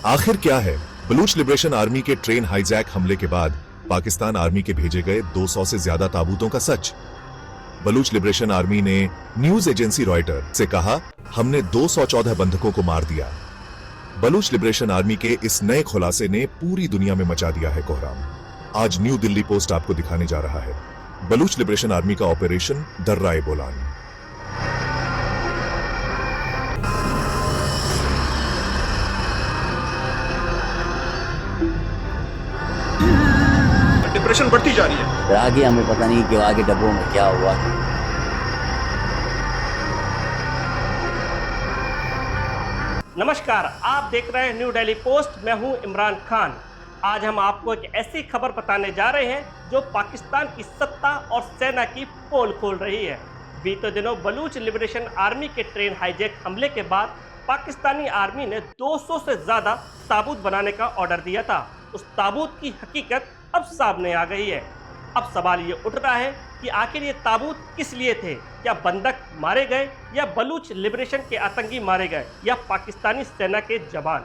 आखिर क्या है बलूच लिबरेशन आर्मी के ट्रेन हाईजैक हमले के बाद पाकिस्तान आर्मी के भेजे गए 200 से ज्यादा ताबूतों का सच? बलूच लिबरेशन आर्मी ने न्यूज एजेंसी रॉयटर से कहा, हमने 214 बंधकों को मार दिया। बलूच लिबरेशन आर्मी के इस नए खुलासे ने पूरी दुनिया में मचा दिया है कोहराम। आज न्यू दिल्ली पोस्ट आपको दिखाने जा रहा है बलूच लिबरेशन आर्मी का ऑपरेशन दर्राए बोलान। डिप्रेशन बढ़ती जा रही है। फिर आगे हमें पता नहीं कि आगे डब्बों में क्या हुआ। नमस्कार, आप देख रहे हैं न्यू दिल्ली पोस्ट। मैं हूं इमरान खान। आज हम आपको एक ऐसी खबर बताने जा रहे हैं जो पाकिस्तान की सत्ता और सेना की पोल खोल रही है। बीते दिनों बलूच लिबरेशन आर्मी के ट्रेन हाईजैक हमले के बाद पाकिस्तानी आर्मी ने 200 से ज़्यादा ताबूत बनाने का ऑर्डर दिया था। उस ताबूत की हकीकत अब सामने आ गई है। अब सवाल ये उठ रहा है कि आखिर ये ताबूत किस लिए थे? क्या बंधक मारे गए या बलूच लिबरेशन के आतंकी मारे गए या पाकिस्तानी सेना के जवान?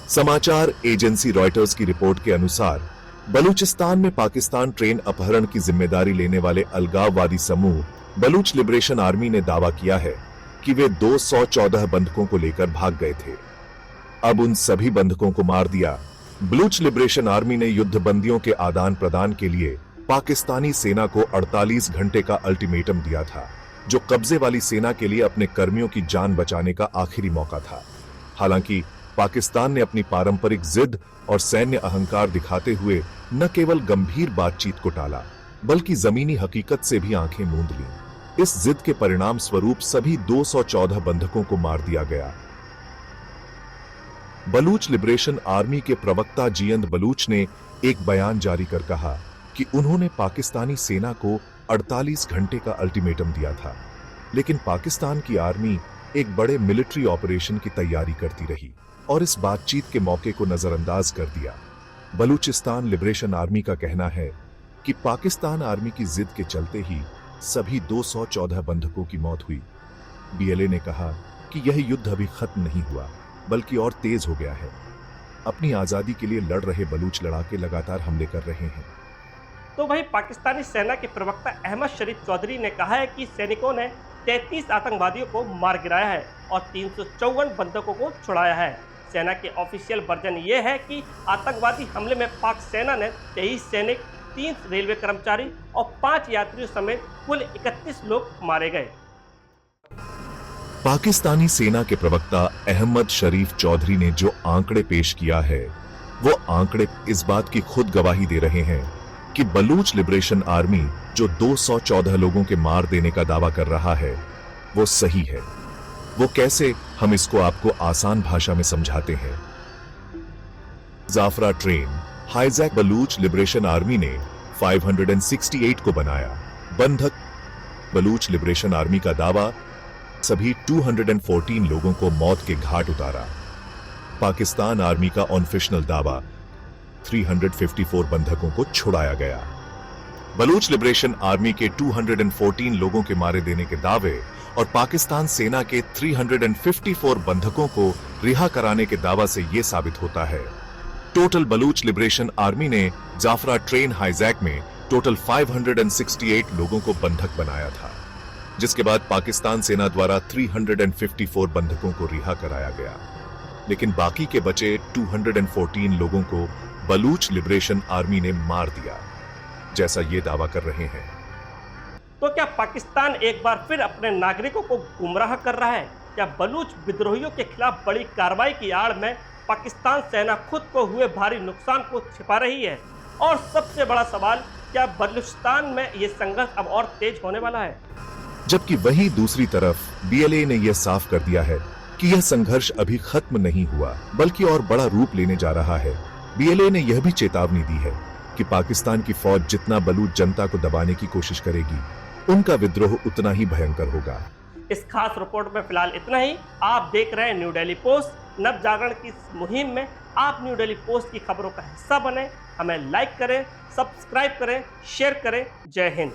समाचार एजेंसी रॉयटर्स की रिपोर्ट के अनुसार बलूचिस्तान में पाकिस्तान ट्रेन अपहरण की जिम्मेदारी लेने वाले अलगाववादी समूह बलूच लिबरेशन आर्मी ने दावा किया है कि वे 214 बंधकों को लेकर भाग गए थे। अब उन सभी बंधकों को मार दिया। बलूच लिबरेशन आर्मी ने युद्धबंदियों के आदान प्रदान के लिए पाकिस्तानी सेना को 48 घंटे का अल्टीमेटम दिया था, जो कब्जे वाली सेना के लिए अपने कर्मियों की जान बचाने का आखिरी मौका था। हालांकि पाकिस्तान ने अपनी पारंपरिक जिद और सैन्य अहंकार दिखाते हुए न केवल गंभीर बातचीत को टाला, बल्कि जमीनी हकीकत से भी आंखें मूंद लीं। इस जिद के परिणाम स्वरूप सभी 214 बंधकों को मार दिया गया। बलूच लिबरेशन आर्मी के प्रवक्ता जियंद बलूच ने एक बयान जारी कर कहा कि उन्होंने पाकिस्तानी सेना को 48 घंटे का अल्टीमेटम दिया था, लेकिन पाकिस्तान की आर्मी एक बड़े मिलिट्री ऑपरेशन की तैयारी करती रही और इस बातचीत के मौके को नजरअंदाज कर दिया। बलूचिस्तान लिबरेशन आर्मी का कहना है कि पाकिस्तान आर्मी की जिद के चलते ही सभी 214 बंधकों की मौत हुई। बीएलए ने कहा कि यह युद्ध अभी खत्म नहीं हुआ, बल्कि और तेज हो गया है। अपनी आजादी के लिए लड़ रहे बलूच लड़ाके लगातार हमले कर रहे हैं। तो वही पाकिस्तानी सेना के प्रवक्ता अहमद शरीफ चौधरी ने कहा है कि सैनिकों ने 33 आतंकवादियों को मार गिराया है और 354 बंधकों को छुड़ाया है। सेना के ऑफिशियल वर्जन ये है कि आतंकवादी हमले में पाक सेना ने 23 सैनिक, 3 रेलवे कर्मचारी और 5 यात्रियों समेत कुल 31 लोग मारे गए। पाकिस्तानी सेना के प्रवक्ता अहमद शरीफ चौधरी ने जो आंकड़े पेश किया है, वो आंकड़े इस बात की खुद गवाही दे रहे हैं कि बलूच लिबरेशन आर्मी जो 214 लोगों के मार देने का दावा कर रहा है, वो सही है। वो कैसे, हम इसको आपको आसान भाषा में समझाते हैं। Jofra train hijack Baloch liberation army ने 568 को बनाया। बंधक बलूच लिबरेशन आर्मी का दावा, सभी 214 लोगों को मौत के घाट उतारा। पाकिस्तान आर्मी का ऑफिशियल दावा, 354 बंधकों को छुड़ाया गया। बलूच लिबरेशन आर्मी के 214 लोगों के मारे देने के दावे और पाकिस्तान सेना के 354 बंधकों को रिहा कराने के दावा से यह साबित होता है टोटल बलूच लिबरेशन आर्मी ने जाफरा ट्रेन हाईजैक में टोटल 568 लोगों को बंधक बनाया था, जिसके बाद पाकिस्तान सेना द्वारा 354 बंधकों को रिहा कराया गया, लेकिन बाकी के बचे 214 लोगों को बलूच लिबरेशन आर्मी ने मार दिया, जैसा ये दावा कर रहे हैं। तो क्या पाकिस्तान एक बार फिर अपने नागरिकों को गुमराह कर रहा है? क्या बलूच विद्रोहियों के खिलाफ बड़ी कार्रवाई की आड़ में पाकिस्तान सेना खुद को हुए भारी नुकसान को छिपा रही है? और सबसे बड़ा सवाल, क्या बलूचिस्तान में ये संघर्ष अब और तेज होने वाला है? जबकि वहीं दूसरी तरफ बीएलए ने यह साफ कर दिया है कि यह संघर्ष अभी खत्म नहीं हुआ, बल्कि और बड़ा रूप लेने जा रहा है। बीएलए ने यह भी चेतावनी दी है कि पाकिस्तान की फौज जितना बलूच जनता को दबाने की कोशिश करेगी, उनका विद्रोह उतना ही भयंकर होगा। इस खास रिपोर्ट में फिलहाल इतना ही। आप देख रहे हैं न्यू दिल्ली पोस्ट। नव जागरण की इस मुहिम में आप न्यू दिल्ली पोस्ट की खबरों का हिस्सा बने। हमें लाइक करें, सब्सक्राइब करें, शेयर करें। जय हिंद।